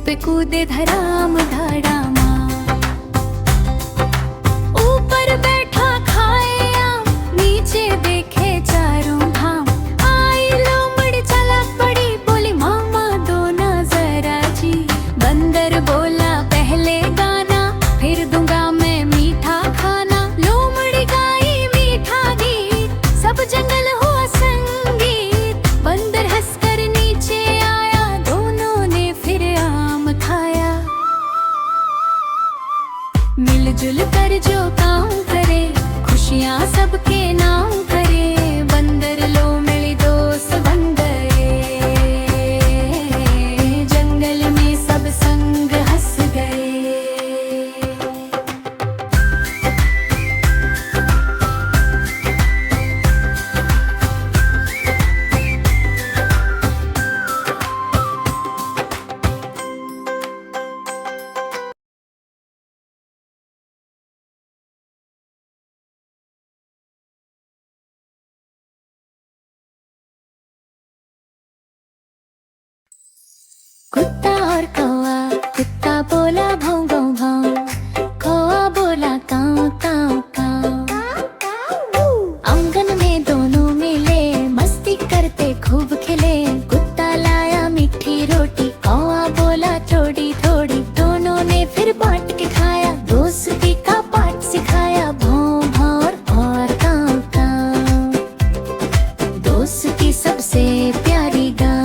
पे कूदे धराम धाड़ामा। ऊपर बैठा खाए आम, नीचे देखे चारों धाम। आई लोमड़ी चला पड़ी, बोली मामा दो ना जरा जी। बंदर बोला पहले गाना, फिर दूंगा मैं मीठा खाना। लोमड़ी गाई मीठा गीत, सब जंगल हुआ संगीत। बंदर हंसकर नीचे आया, दोनों ने फिर आम खाया। मिलजुल कर जो काम करे, खुशियाँ सबके नाम करे। बंदर लोमड़ी दोस्त बन गए, जंगल में सब संग हंस गए। कुत्ता और कौआ, कुत्ता बोला भौं भौं भौं, कौआ बोला काऊ काऊ काऊ। आंगन में दोनों मिले, मस्ती करते खूब खिले। कुत्ता लाया मीठी रोटी, कौआ बोला थोड़ी थोड़ी। दोनों ने फिर बांट के खाया, दोस्ती का पाठ सिखाया। भौं भौं और काऊ काऊ, दोस्ती सबसे प्यारी गाँव।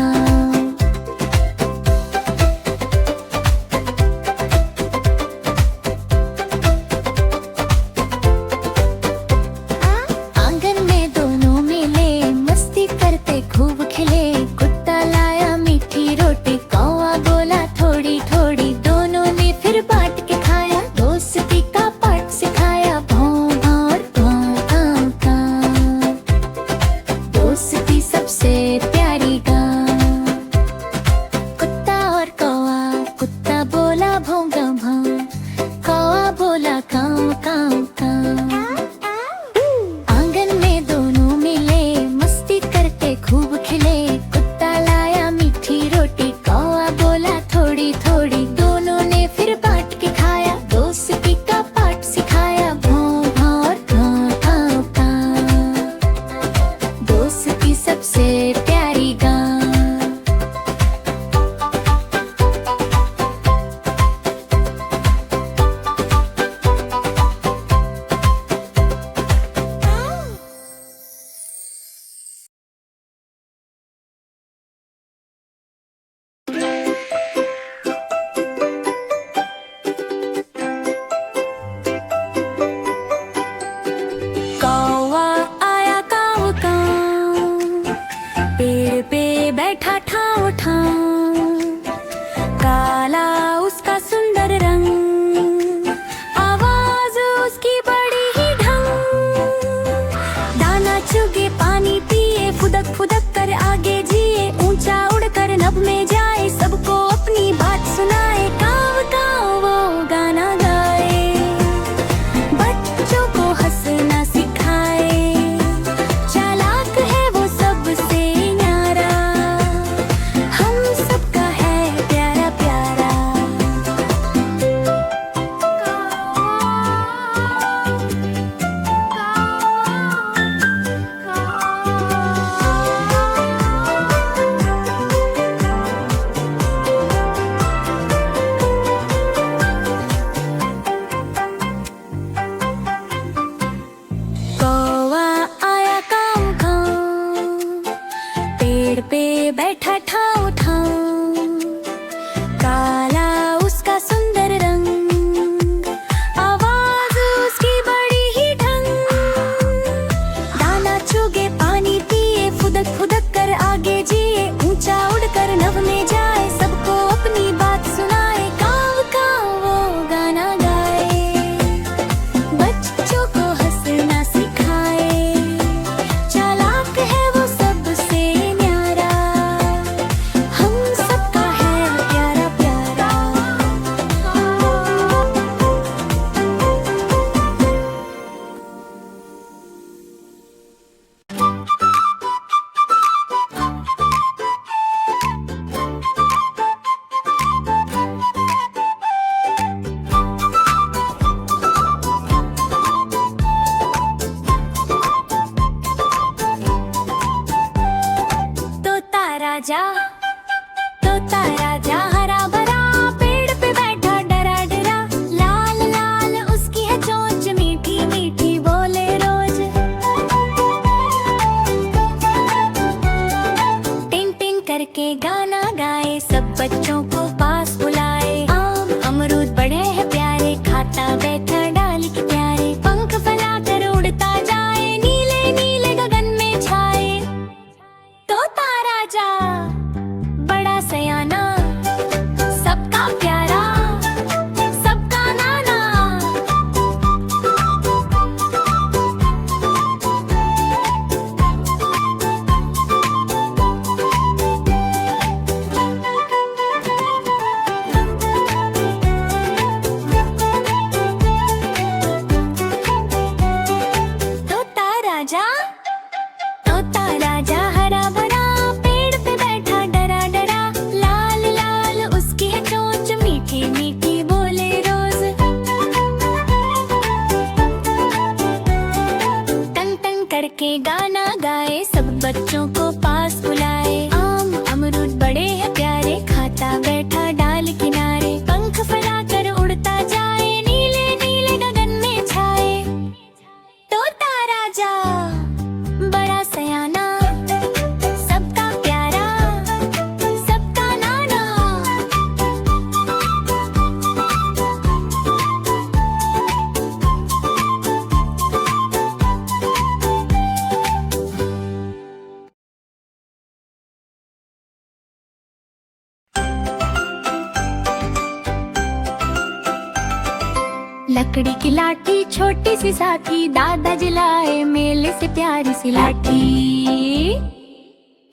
लकड़ी की लाठी छोटी सी साथी, दादा जलाए मेले से प्यारी सी लाठी।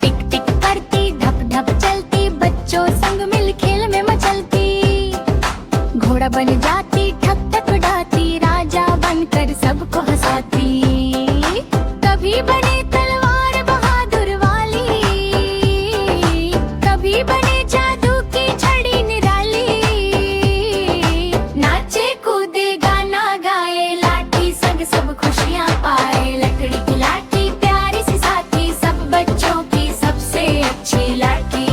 टिक टिक करती धप धप चलती, बच्चों संग मिल खेल में मचलती। घोड़ा बन जाती ठक ठक उड़ाती, राजा बनकर सबको हंसाती। कभी बने तलवार बहादुर वाली, कभी बने जादू की छड़ी निराली। नाचे कूदे गाना गाए, लाठी संग सब खुशियाँ पाए। लकड़ी की लाठी प्यारी सी साथी, सब बच्चों की सबसे अच्छी लाठी।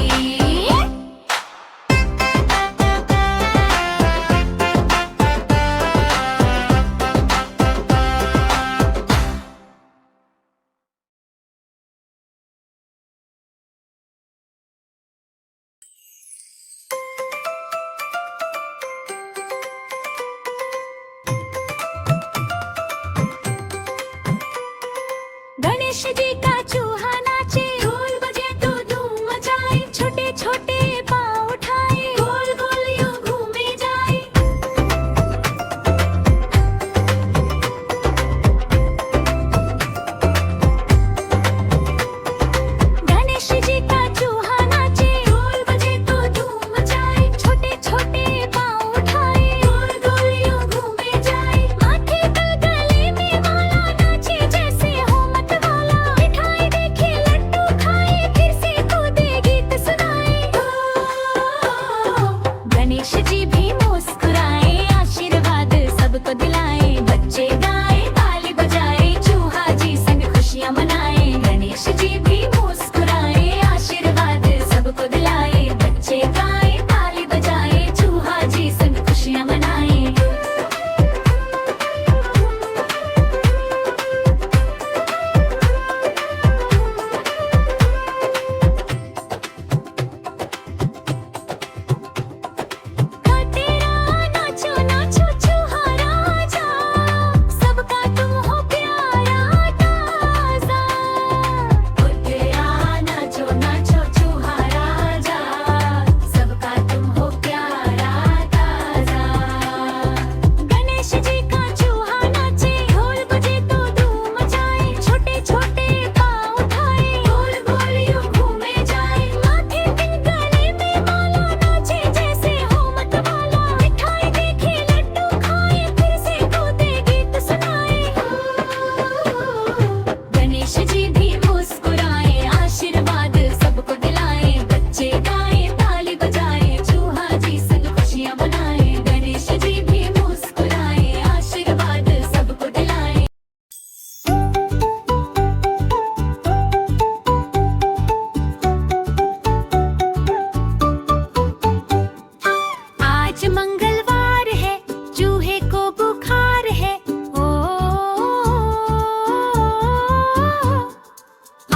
गणेश जी का चूहा नाचे, ढोल बजे तो धूम मचाए। छोटे छोटे पाँव उठाए, गोल गोल यूं घूमे जाए। गणेश जी का चूहा नाचे, ढोल बजे तो धूम मचाए। छोटे छोटे पाँव उठाए, गोल गोल यूं घूमे जाए। माथे पर गले में माला, नाचे जैसे हो मतवाला। मिठाई देखे लड्डू खाए, फिर से कूदे गीत सुनाए। गणेश जी भी मुस्कुराए, आशीर्वाद सबको दिलाए। बच्चे गाए ताली बजाए, चूहा जी संग खुशियाँ मनाए। गणेश जी भी मुस्कुराए, आशीर्वाद सबको दिलाए। बच्चे गाए ताली बजाए, चूहा जी संग खुशियाँ मनाए। तेरा नाचो नाचो चूहा राजा, सबका तुम हो प्यारा ताजा। तेरा नाचो नाचो चूहा राजा, सबका तुम हो प्यारा ताजा। गणेश जी का चूहा नाचे, ढोल बजे तो धूम मचाए। छोटे छोटे पाँव उठाए, गोल गोल यूं घूमे जाए। माथे पे गले में माला, नाचे जैसे हो मतवाला। मिठाई देखे लड्डू खाए, फिर से कूदे गीत सुनाए। गणेश जी भी मुस्कुराए, आशीर्वाद सबको दिलाए। बच्चे गाए ताली बजाए, चूहा जी संग खुशियाँ मनाए। गणेश जी भी मुस्कुराए, आशीर्वाद सबको दिलाए। आज मंगलवार है, चूहे को बुखार है। ओ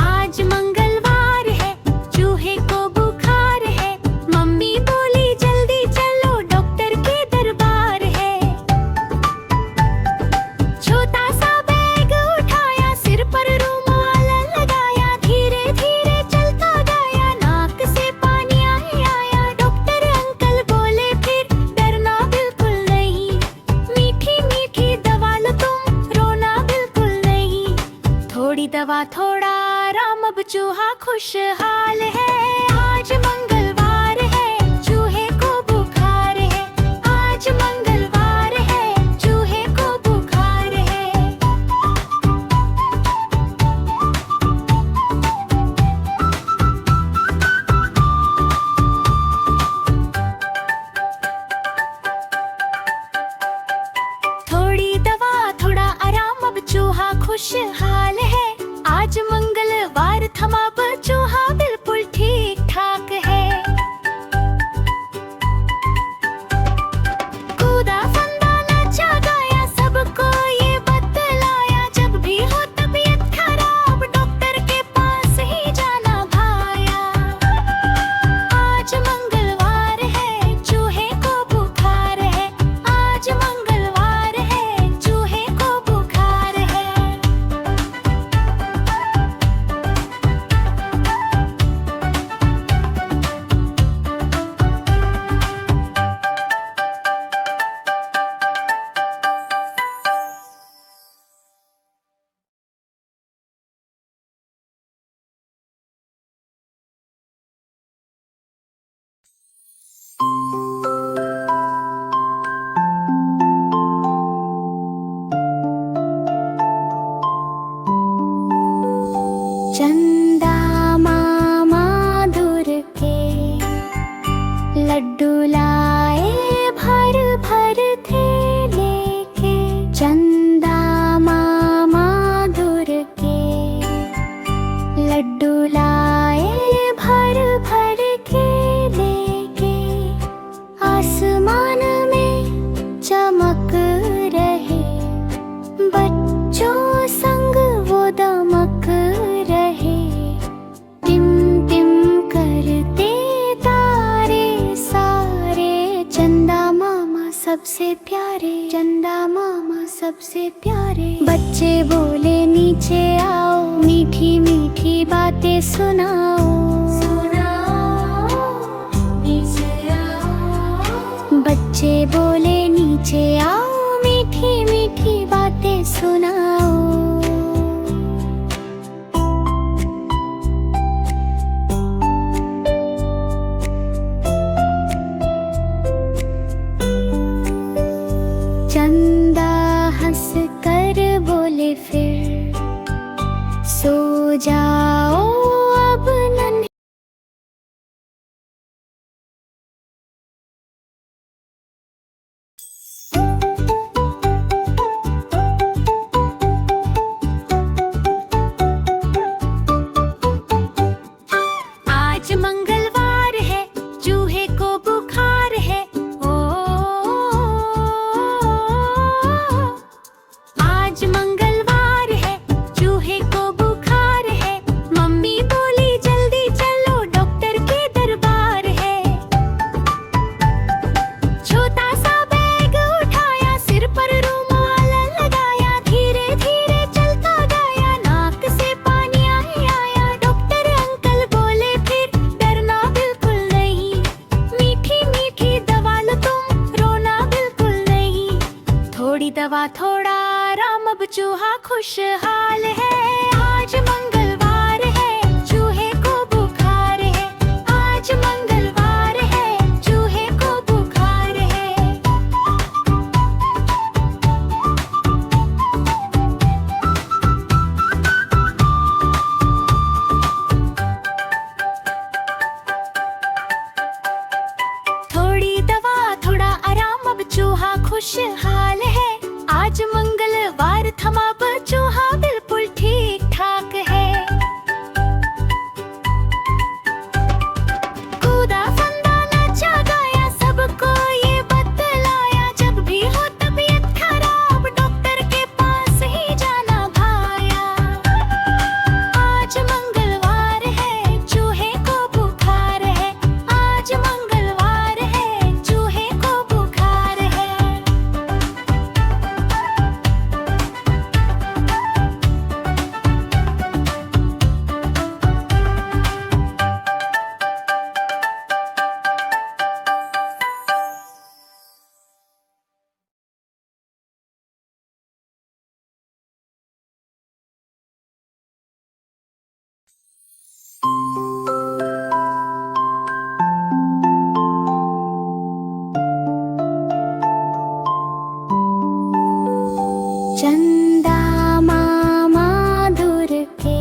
आज मंगलवार है, चूहे को बुखार है। मम्मी बोली जल्दी चलो, डॉक्टर के दरबार है। छोटा सा बैग उठाया, सिर पर रुमाल लगाया। धीरे धीरे चलता गया, नाक से पानी आया। डॉक्टर अंकल बोले फिर डरना बिल्कुल नहीं। मीठी मीठी दवा लो तुम, रोना बिल्कुल नहीं। थोड़ी दवा थोड़ा आराम, अब चूहा खुशहाल है। आज मंगलवार है, चूहे को बुखार है। आज मंगलवार है, चूहे को बुखार है। थोड़ी दवा थोड़ा आराम, अब चूहा खुशहाल है। आज मंगलवार थमा, अब चूहा बिल्कुल ठीक ठाक है। कूदा फंदा नाचा गाया, सबको ये बतलाया। जब भी हो तबीयत खराब, डॉक्टर के पास ही जाना भाया। आज मंगलवार है, चूहे को बुखार है। आज मंगलवार है, चूहे को बुखार है। चंदा मामा दूर के लड्डू लाए भर भर थैले के। चंदा मामा दूर के लड्डू लाए भर भर थैले के। आसमान में चमक रहे बच्चों संग वो दमक रहे। टिम टिम करते तारे सारे। चंदा मामा सबसे प्यारे, चंदा मामा सबसे प्यारे। बच्चे बोले नीचे आओ, मीठी मीठी बातें सुनाओ। नीचे आओ। बच्चे बोले नीचे आओ, मीठी मीठी बातें सुनाओ। चंदा हंस कर बोले फिर सो जाओ अब नन्हे। आज मंगलवार है, चूहे को बुखार है। ओ आज मंगलवार है, चूहे को बुखार है। मम्मी बोली जल्दी चलो, डॉक्टर के दरबार है। छोटा सा बैग उठाया, सिर पर रुमाल लगाया। धीरे धीरे चलता गया, नाक से पानी आया। डॉक्टर अंकल बोले फिर डरना बिल्कुल नहीं। मीठी मीठी दवा लो तुम, रोना बिल्कुल नहीं। थोड़ी दवा थोड़ा आराम, अब चूहा खुशहाल है। आज मंगलवार है, चूहे को बुखार है। आज मंगलवार है, चूहे को बुखार है। थोड़ी दवा थोड़ा आराम, अब चूहा खुशहाल है। आज मंगलवार थमा, अब चूहा बिल्कुल ठीक ठाक है। कूदा फंदा नाचा गाया, सबको ये बतलाया। जब भी हो तबीयत खराब, डॉक्टर के पास ही जाना भाया। आज मंगलवार है, चूहे को बुखार है। आज मंगलवार है, चूहे को बुखार है। चंदा मामा दूर के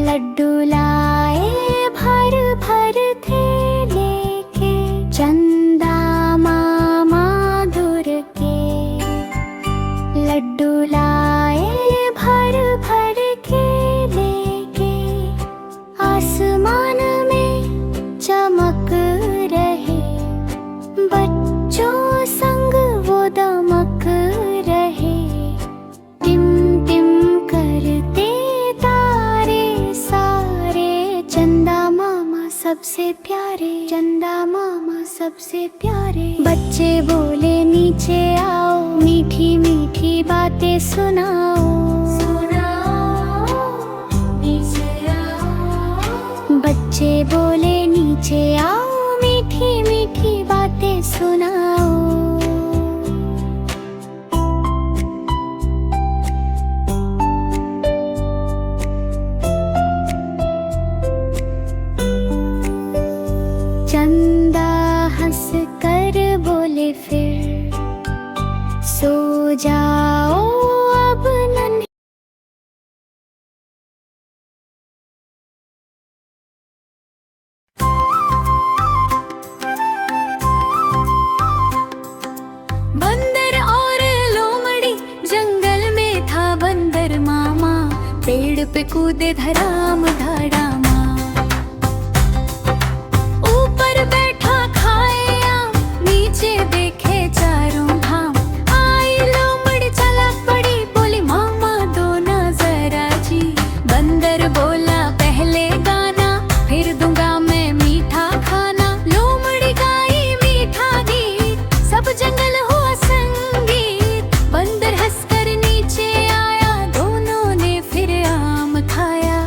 लड्डू लाए भर भर थैले के। चंदा मामा दूर के लड्डू लाए भर भर थैले के। आसमान में चमक रहे बच्चों संग वो दमक रहे। टिम टिम करते तारे सारे। चंदा मामा सबसे प्यारे, चंदा मामा सबसे प्यारे। बच्चे बोले नीचे आओ, मीठी मीठी बातें सुनाओ। नीचे आओ। बच्चे बोले नीचे आओ, मीठी मीठी बातें सुनाओ। चंदा हंस कर बोले फिर सो जाओ। पेड़ पे कूदे धराम धाड़ामा, ऊपर बैठा खाए आम, नीचे देखे चारों धाम। आई लोमड़ी चला पड़ी, बोली मामा दो ना जरा जी। बंदर बोला पहले गाना, फिर दूंगा मैं मीठा खाना। लोमड़ी गाई मीठा गीत, सब जंगल हुआ संगीत। बंदर हंसकर नीचे आया, दोनों ने फिर आम खाया।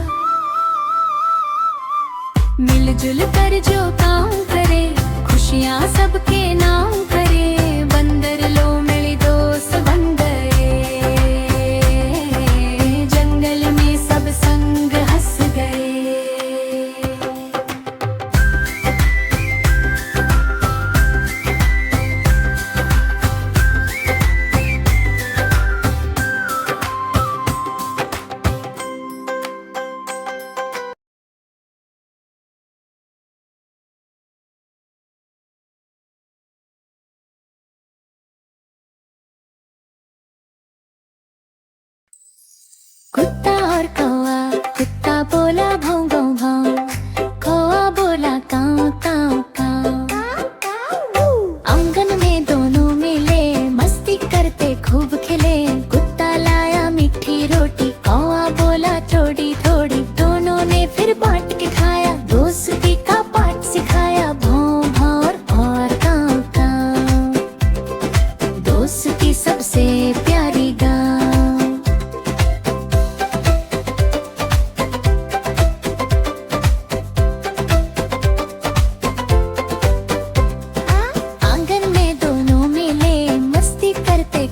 मिलजुल कर जो काम करे, खुशियाँ सबके नाम करे। बंदर लोमड़ी दोस्त बन गए, जंगल में सब संग हंस गए। कुत्ता और कौआ, कुत्ता बोला भौं भौं भौं, कौआ बोला काऊ काऊ काऊ। आंगन में दोनों मिले, मस्ती करते खूब खिले। कुत्ता लाया मीठी रोटी, कौआ बोला थोड़ी थोड़ी। दोनों ने फिर बांट के खाया, दोस्ती का पाठ सिखाया। भौं भौं और काऊ काऊ, दोस्ती सबसे प्यारी गाँव।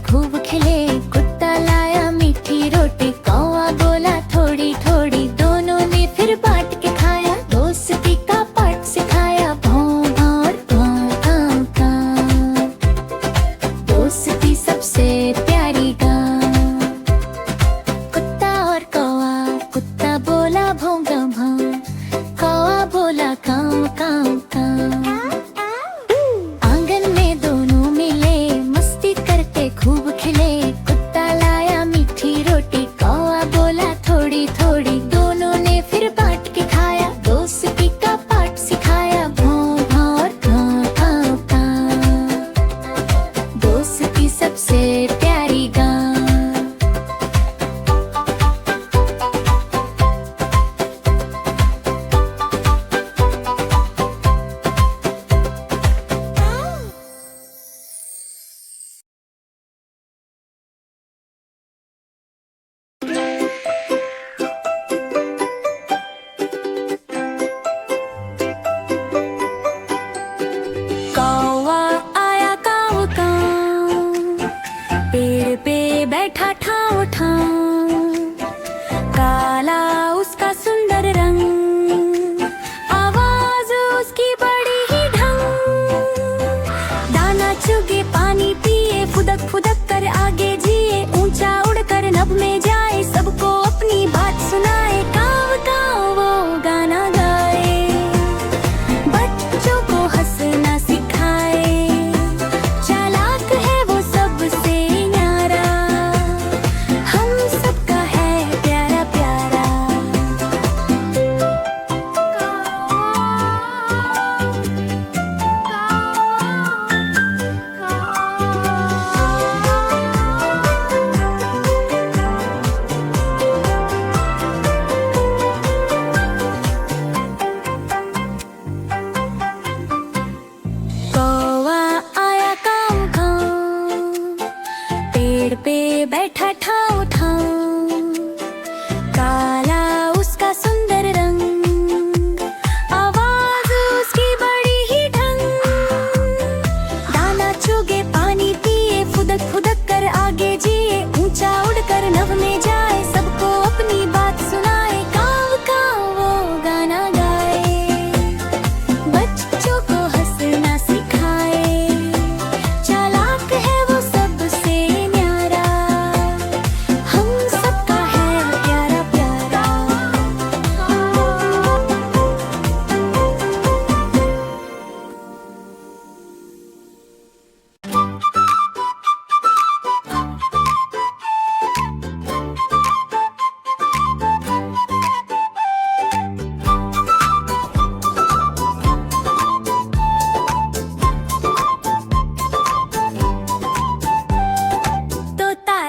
खूब खिले, कुत्ता लाया मीठी रोटी, कौआ बोला थोड़ी थोड़ी। दोनों ने फिर बांट के खाया, दोस्ती का पाठ सिखाया। भौं भौं काऊ काऊ काऊ, दोस्ती सबसे प्यारी गाँव। कुत्ता और कौआ, कुत्ता बोला भौं भौं भौं, कौआ बोला काऊ काऊ काऊ। आंगन में दोनों मिले, मस्ती करते खूब खिले। कुत्ता लाया मीठी रोटी, कौआ बोला थोड़ी थोड़ी। दोनों ने फिर बांट के खाया, दोस्ती का पाठ सिखाया। भौं भौं काऊ काऊ काऊ, दोस्ती सबसे प्यारी गाँव। कौआ आया काऊ काऊ, पेड़ पे बैठा ठाव ठाव। काला उसका सुंदर रंग, आवाज उसकी बड़ी ही ढंग। दाना चुगे पानी पिए, फुदक फुदक कर आगे जिए। ऊंचा उड़कर नभ में जाए, सबको अपनी बात सुनाए। काऊ काऊ वो गाना गाए, बच्चों को हंसना सिखाए। चालाक है वो सबसे न्यारा, हम सबका है प्यारा प्यारा। कौआ आया काऊ काऊ, पेड़ पे बैठा ठाव ठाव। काला उसका सुंदर रंग, आवाज उसकी बड़ी ही ढंग। दाना चुगे पानी पिए, फुदक फुदक कर आगे जिए। ऊंचा उड़कर नभ में जाए, सबको अपनी बात सुनाए। काऊ काऊ वो गाना गाए, बच्चों को हंसना सिखाए। चालाक है वो सबसे न्यारा, हम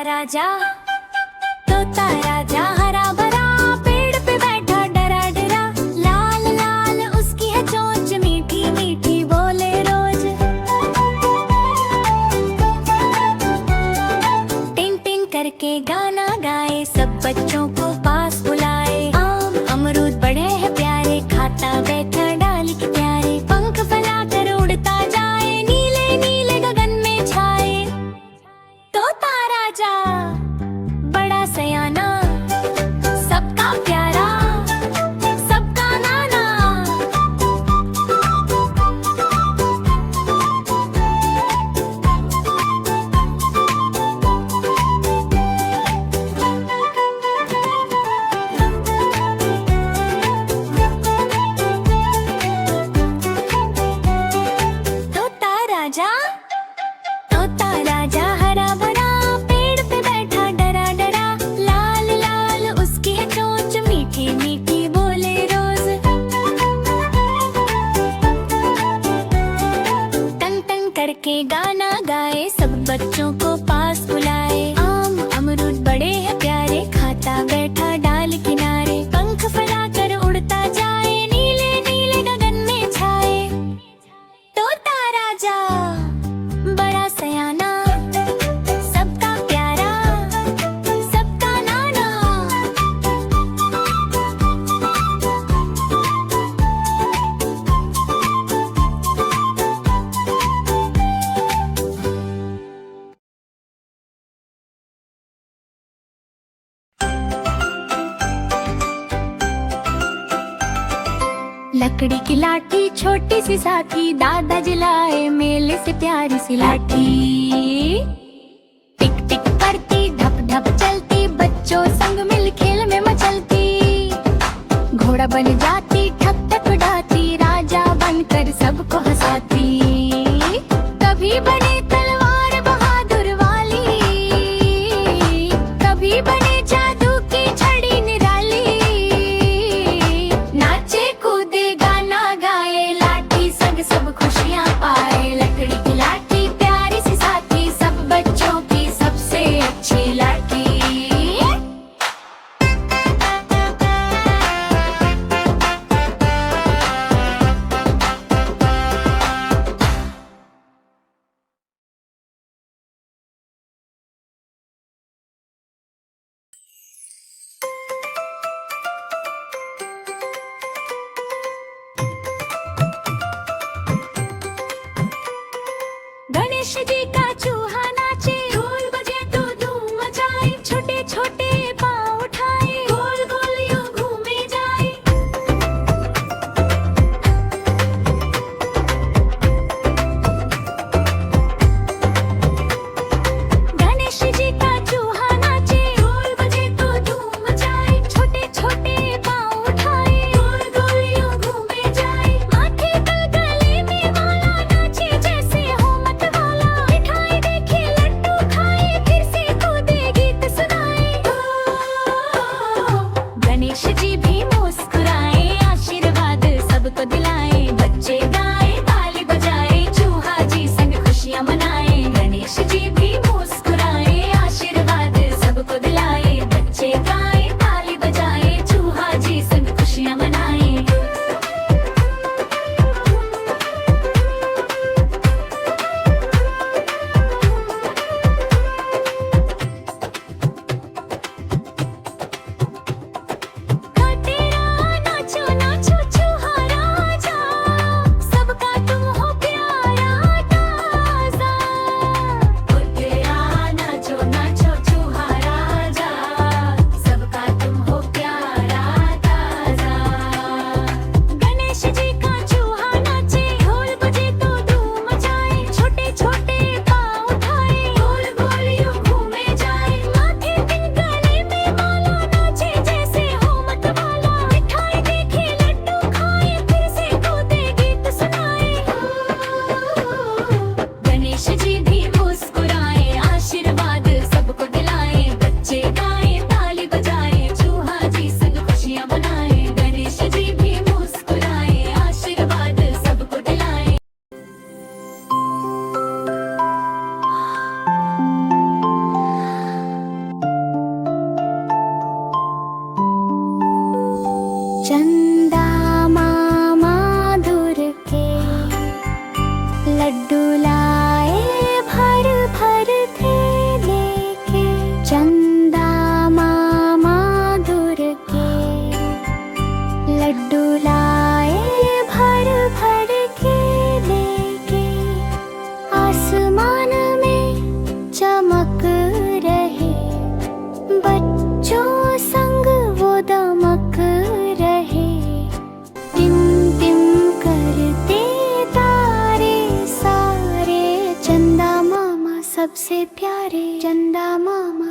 राजा तोता राजा हरा भरा पेड़ पे बैठा डरा डरा लाल लाल उसकी है चोंच मीठी मीठी बोले रोज टिंग टिंग करके गाना गाए सब बच्चों को पास बुलाए आम अमरूद बड़े हैं प्यारे खाता बैठा डाल के प्यारे पंख फैलाकर उड़ता जाए नीले नीले गगन में छाए तोता राजा बड़ा सयाना सबका प्यारा सबका नाना तोता राजा हरा भरा पेड़ पे बैठा डरा डरा लाल लाल उसकी है चोंच मीठी मीठी बोले रोज टंग टंग करके गाना गाए सब बच्चों को पास बुलाए आम अमरूद बड़े हैं प्यारे खाता बैठा डाल किनारे पंख फैलाकर उड़ता जाए नीले नीले गगन में छाए तोता राजा बड़ा सयाना सबका प्यारा सबका नाना लकड़ी की लाठी छोटी सी साथी दादा जलाए मेले से प्यारी सी लाठी टिक टिक करती ढप ढप चलती बच्चों संग मिल खेल में मचलती घोड़ा बन जाती ठक ठक उड़ाती राजा बनकर सबको हंसाती कभी बने तलवार बहादुर वाली कभी बने जादू की छड़ी निराली नाचे कूदे गाना गाए लाठी संग सब खुशियां पाए लकड़ी की लाठी प्यारी सी साथी सब बच्चों की सबसे अच्छी लाठी गणेश जी का चूहा नाचे ढोल बजे तो धूम मचाए छोटे छोटे पाँव उठाए गोल गोल यूं घूमे जाए गणेश जी का चूहा नाचे ढोल बजे तो धूम मचाए छोटे छोटे पाँव उठाए गोल गोल यूं घूमे जाए माथे पर गले में माला नाचे जैसे हो मत वाला बिठा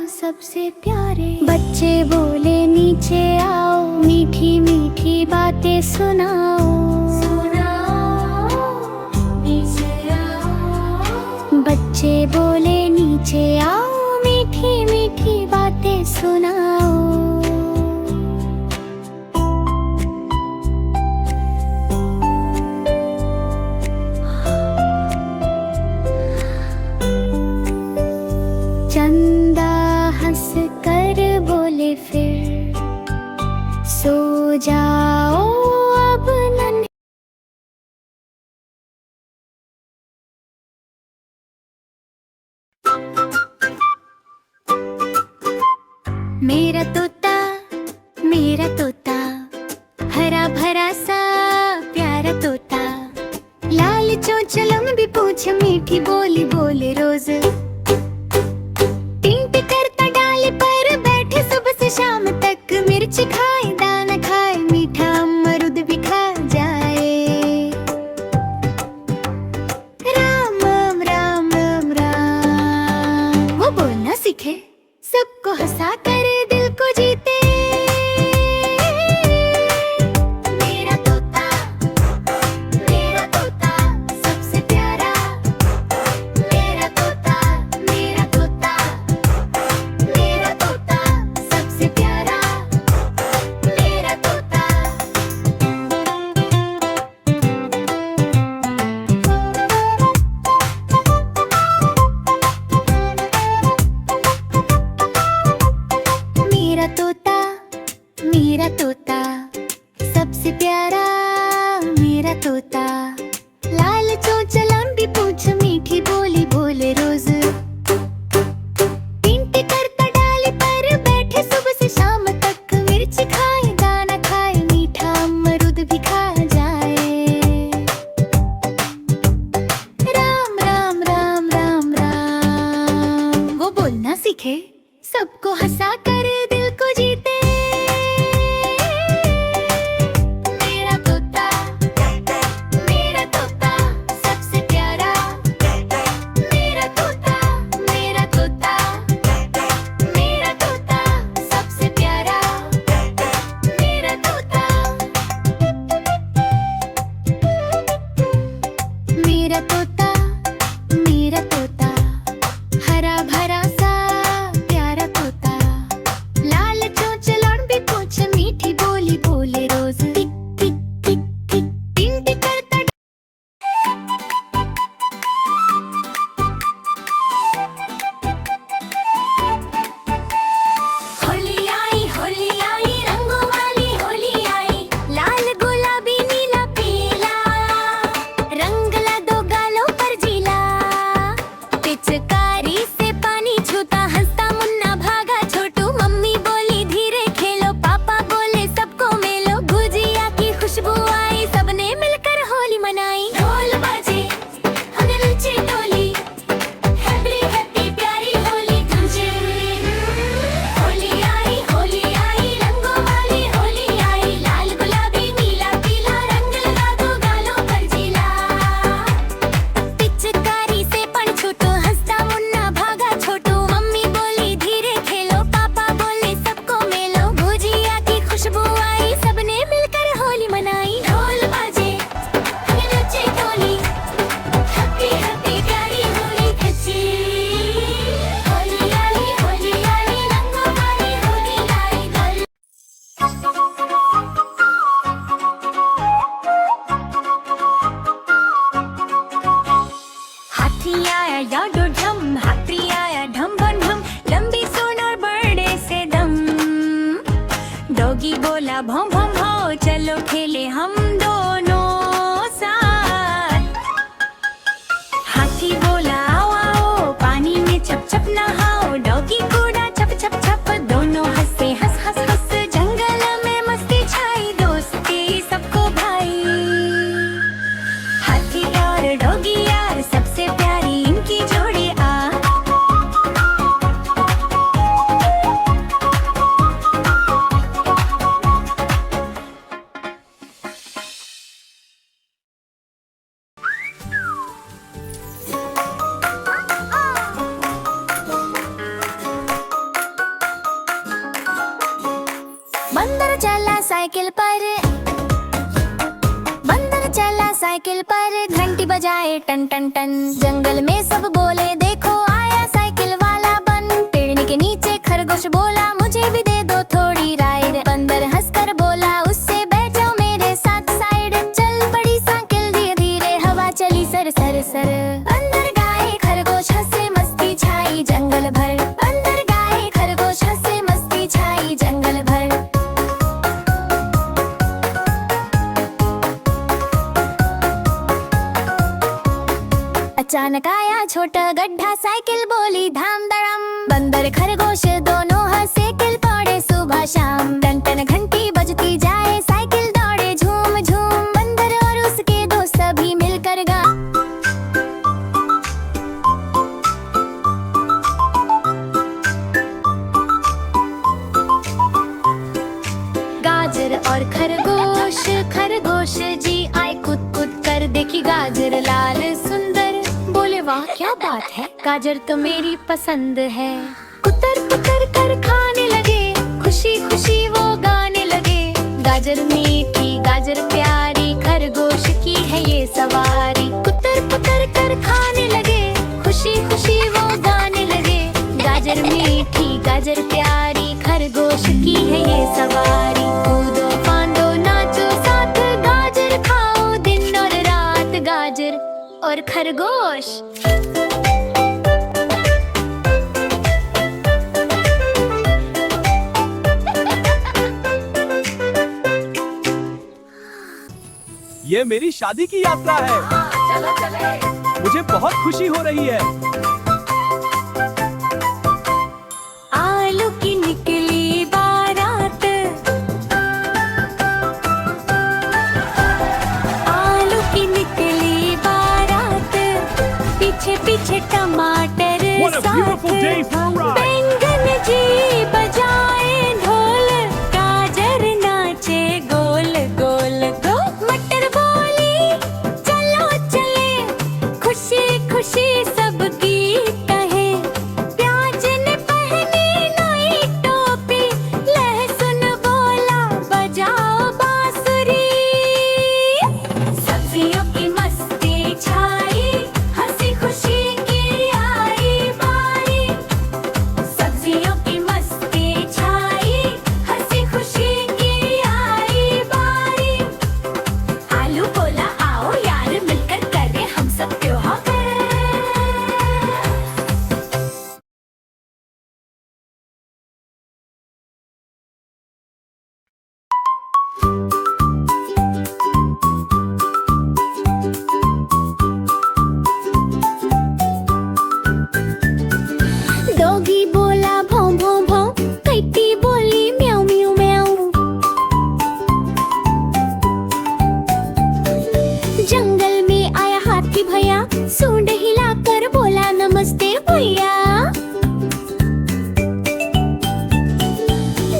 सबसे प्यारे। बच्चे बोले नीचे आओ, मीठी मीठी बातें सुनाओ, नीचे आओ। बच्चे बोले नीचे आओ, मीठी मीठी बातें सुनाओ। चंदा हंस कर बोले फिर, सो जाओ अब नन्हे। मेरा तोता, मेरा तोता, हरा भरा सा प्यारा तोता। लाल चोंच लंबी पूंछ, मीठी बोली बोले रोज। शाम तक मिर्च खाए, दाना खाए, मीठा अमरूद भी खा जाए। राम राम राम राम राम, वो बोलना सीखे, सबको हंसा कर दिल को जीते। मेरा तोता, मेरा तोता, सबसे प्यारा। मेरा तोता, मेरा तोता, मेरा तोता, सबसे प्यारा। मेरा तोता। मेरा तोता, मेरा तोता, सबसे प्यारा। मेरा तोता। लाल चोंच लंबी पूंछ, मीठी बोली बोले रोज। पिंटी करता डाली पर बैठे, सुबह से शाम तक मिर्च खाए, दाना खाए, मीठा अमरूद भी खा जाए। राम राम राम राम राम, वो बोलना सीखे, सबको हंसा कर दिल को जीते। मेरा तोता, मेरा तोता, सबसे प्यारा। मेरा तोता, मेरा तोता, मेरा तोता, सबसे प्यारा। मेरा तोता। मेरा तोता, मेरा तोता, हरा भरा सा प्यारा तोता। लाल चोंच लंबी पूंछ, मीठी बोली बोले रोज। टिक टिक टिक टिक, टिंटी करता। होली आई, रंगों वाली होली आई। लाल गुलाबी नीला पीला, रंग ला दो गालों पर जीला। पिचकारी से पानी छूता, हंसता मुन्ना भागा छोटू। मम्मी बोली धीरे खेलो, पापा बोले सबको मेलो। गुजिया की खुशबू आई, सबने मिलकर होली मनाई। ढोल बाजे, हमने नची टोली, हैप्पी हैप्पी प्यारी होली तुझे। होली आई, रंगों वाली होली आई। लाल गुलाबी नीला पीला, रंग लगा दो गालों पर जीला। पिचकारी से पण छूटो, हंसता मुन्ना भागा छोटू। मम्मी बोली धीरे खेलो, पापा बोले सबको मेलो। गुजिया की खुशबू आई, सबने मिलकर होली मनाई। ढोल बाजे, हमने नची टोली, हैप्पी हैप्पी प्यारी होली खची। होली आई, रंगों वाली होली आई। हाथी आया याडो ढम, हाथी आया ढम भम ढम। लंबी सूंड और बड़े से दम। डॉगी बोला भौं भौं भौं, चलो खेले हम दोनों साथ। हाथी बोला आओ आओ, पानी में चप चप नहाओ। डॉगी कूदा छप छप छप, दोनों हंसे हंस हंस हंस। जंगल में मस्ती छाई, दोस्ती सबको भाई। हाथी और डॉगी यार, सबसे प्यारी इनकी जोड़ी आ। चला साइकिल पर, बंदर चला साइकिल पर, घंटी बजाए टन टन टन। जंगल में सब बोले देखो आया साइकिल वाला बन। पेड़ के नीचे खरगोश बोला मुझे भी दे दो थोड़ी राइड। बंदर हंसकर बोला उससे बैठ जाओ मेरे साथ साइड। चल पड़ी साइकिल धीरे धीरे, हवा चली सर सर सर। बंदर गाए खरगोश हंसे मस्ती छाई जंगल भर। बंदर गाए खरगोश हंसे मस्ती छाई जंगल भर। अचानक आया छोटा गड्ढा, साइकिल बोली धाम धड़म। बंदर खरगोश दोनों साइकिल पड़े सुबह शाम। टन टन घंटी बजती जाए, साइकिल दौड़े झूम झूम। बंदर और उसके दोस्त सभी मिलकर गा। गाजर और खरगोश, खरगोश जी आए कूद कूद कर। देखी गाजर लाल सुंदर, बोले वाह क्या बात है, गाजर तो मेरी पसंद है। कुतर कुतर कर खाने लगे, खुशी खुशी वो गाने लगे। गाजर मीठी गाजर प्यारी, खरगोश की है ये सवारी। कुतर कुतर कर खाने लगे, खुशी खुशी वो गाने लगे। गाजर मीठी गाजर प्यारी, खरगोश की है ये सवारी। कूदो फांदो नाचो साथ, गाजर खाओ दिन और रात। गाजर और खरगोश। ये मेरी शादी की यात्रा है। चलो चले। मुझे बहुत खुशी हो रही है। आलू की निकली बारात, आलू की निकली बारात। पीछे पीछे टमाटर साथ, बैंगन जी बजाए ढोल। गाजर नाचे गोल गोल गो। मटर बोली चलो चले, खुशी खुशी सबकी कहे। प्याज ने पहनी नई टोपी, लहसुन बोला बजाओ बांसुरी। सब्जियों की मस्ती छाई, हंसी खुशी की आई बारी। सब्जियों की मस्ती छाई, हंसी खुशी की आई बारी। आलू बोला आओ यार मिलकर करें हम सब त्योहार। डॉगी बोला भौं भौं भौं, कट्टी बोली म्याऊं म्याऊं म्याऊं। जंगल में आया हाथी भैया, सूंड हिलाकर बोला नमस्ते भैया।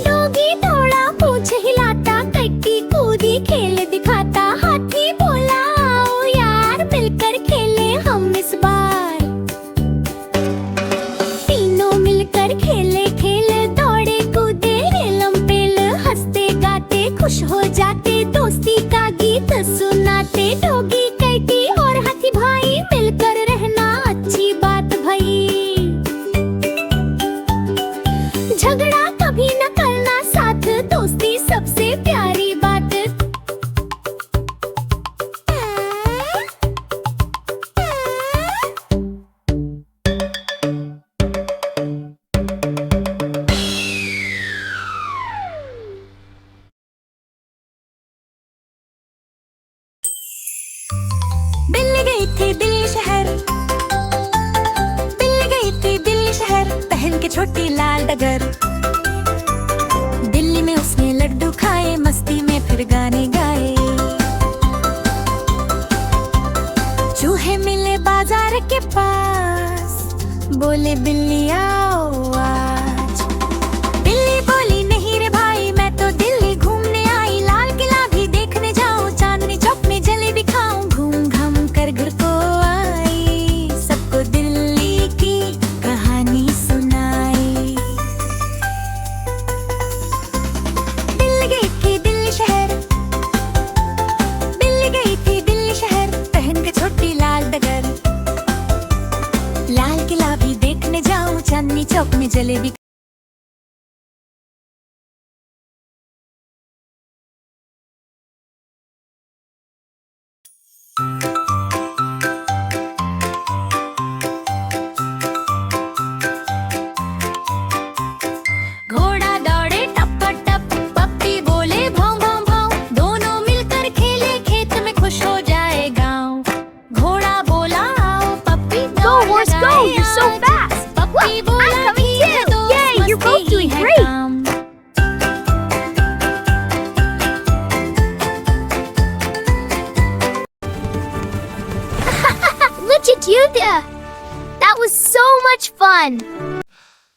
डॉगी दौड़ा पूंछ हिलाता, कट्टी कूदी खेल दिखाता। हाथी बोला आओ यार मिलकर खेले हम इस बार। तीनों मिलकर खेले खेल, दौड़े कूदे रेलम पेल। हंसते गाते खुश हो जाते, दोस्ती का गीत सुनाते। डॉगी कैटी और हाथी भाई मिलकर रहना अच्छी बात भई। झगड़ा कभी न करना साथ, दोस्ती सबसे प्यारी बात। बिल्ली गई थी दिल्ली शहर, बिल्ली गई थी दिल्ली शहर। पहन के छोटी लाल डगर, दिल्ली में उसने लड्डू खाए, मस्ती में फिर गाने गाए। चूहे मिले बाजार के पास, बोले बिल्ली आओ आज। बिल्ली बोली नहीं रे भाई, मैं तो दिल्ली घूमने आई। लाल किला भी देखने जाऊं, चांदनी चौक में जलेबी खाऊं। घूम घाम कर घर को आई, सबको दिल्ली की कहानी सुनाई। दिल्ली गई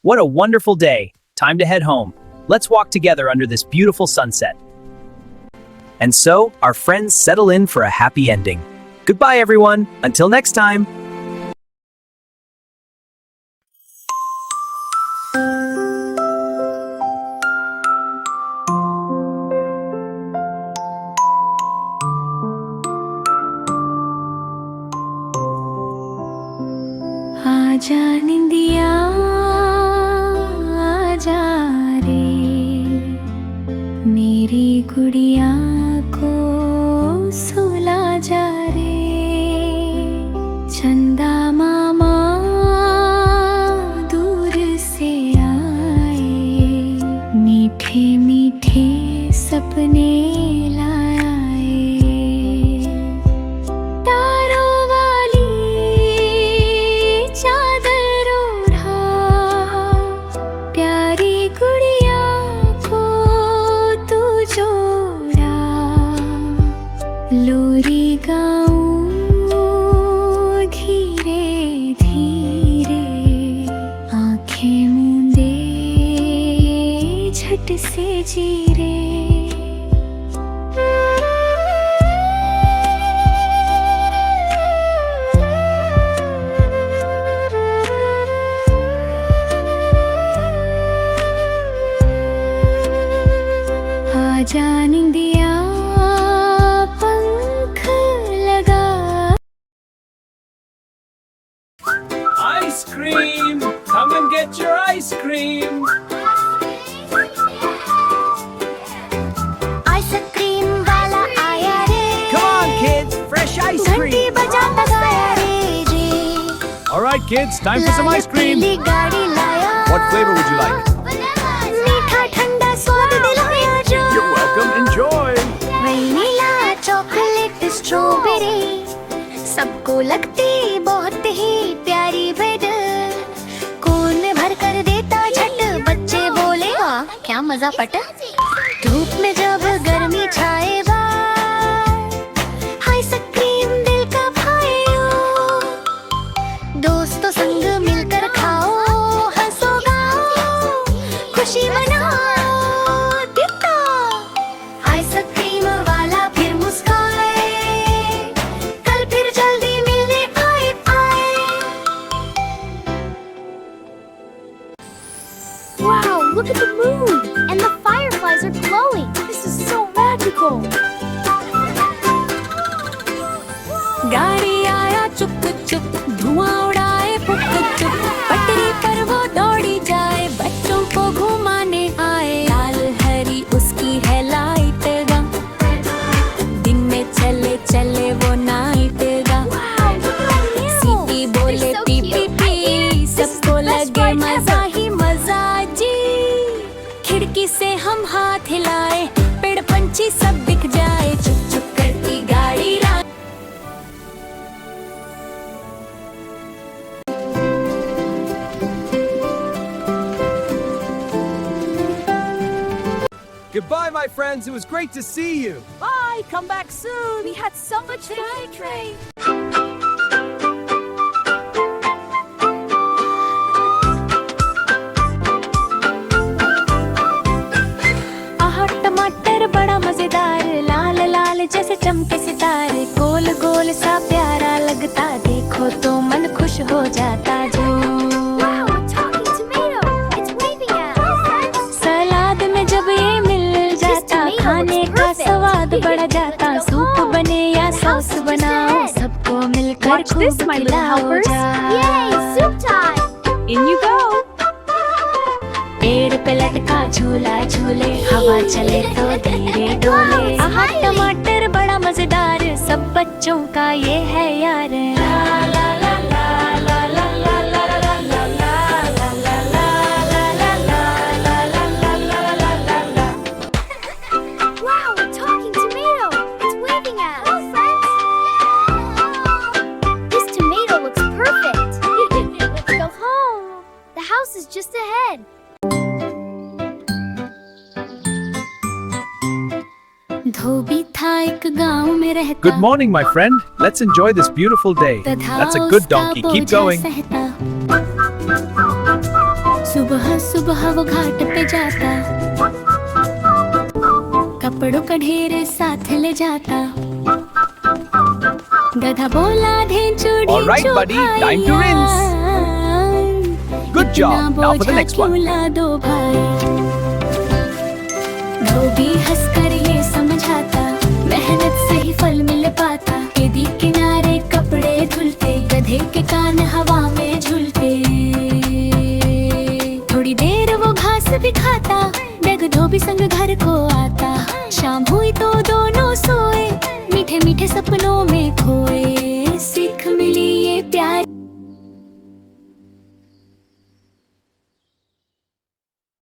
What a wonderful day. Time to head home. Let's walk together under this beautiful sunset. And so, our friends settle in for a happy ending. Goodbye, everyone. Until next time. आजा निंदिया आजा रे मेरी गुड़िया को सुला जा रे चंदा मामा दूर से आए मीठे मीठे सपने लाए तारों वाली चादर ओढ़ा प्यारी गुड़िया को तू जोड़ा लोरी गाऊं धीरे धीरे आंखें मूंदे झट से जी रे आजा निंदिया पंख लगा Ice cream! Come and get your ice cream! Ice cream वाला आया रे Come on, kids. Fresh ice घंटी cream. बजाता गाया रे रे Alright, kids, time for some ice cream. पीली गाड़ी लाया What flavor would you like? मीठा ठंडा स्वाद दिलाया जो You're welcome, enjoy! Vanilla chocolate strawberry सबको लगती बहुत ही प्यारी ब्रेड कौन भर कर देता झट बच्चे बोले वाह क्या मजा पट धूप में जब गर्मी छाए आइसक्रीम दिल का भाइयों दोस्तों संग मिलकर खाओ हंसो गाओ खुशी मनाओ दिखता आइसक्रीम वाला फिर मुस्काए कल फिर जल्दी मिलने आए आए Wow, look at the moon! And the fireflies are glowing! This is so magical! गाड़ी आया चुप चुप धुआं उड़ाए फुक चुप पटरी पर वो दौड़ी जाए बच्चों को घुमाने आए लाल हरी उसकी है लाइट गा दिन में चले चले वो नाइट गा सीटी बोले पी पी पी सबको लगे मजा ही मजा जी खिड़की से हम हाथ हिलाए पेड़ पंछी सब दिख जाए चुप चुप करती गाड़ी Goodbye, my friends. It was great to see you. Bye! Come back soon! We had so much fun! Trey! आहा टमाटर बड़ा मजेदार लाल लाल जैसे चमके सितारे गोल गोल सा प्यारा लगता देखो तो मन खुश हो जाता जो Wow, a talking tomato! It's waving at us! सलाद में जब ये मिल जाता tomato खाने looks का perfect. स्वाद बढ़ जाता Let's go सूप home. बने या The सॉस house is बनाओ just ahead. सबको मिलकर Watch this, खूब my little खिलाओ helpers! जा Yay! Soup time! In you go! पेड़ पे लटका झूला झूले हवा चले तो धीरे डोले आहा टमाटर बड़ा मजेदार सब बच्चों का ये है यार ला ला ला ला ला ला ला ला ला ला ला ला ला ला ला ला ला ला ला। Wow, a talking tomato! It's waving at us! This tomato looks perfect! Let's go home! The house is just ahead! धोबी था एक गांव में रहता Good morning, my friend. Let's enjoy this beautiful day. तथा That's a good उसका donkey. Keep बोझा going. सहता। सुबह सुबह सुबह वो घाट पे जाता, कपड़ों का ढेर साथ ले जाता। गधा बोला ढेंचू All right, ढेंचू buddy, time to Good job. Now for the next one. दो भाई। धोबी हंसकर ये समझाता, मेहनत से ही फल मिल पाता। नदी किनारे कपड़े धुलते, गधे के कान हवा में झूलते। थोड़ी देर वो घास भी खाता, डेग धोबी संग घर को आता। शाम हुई तो दोनों सोए, मीठे मीठे सपनों में खोए।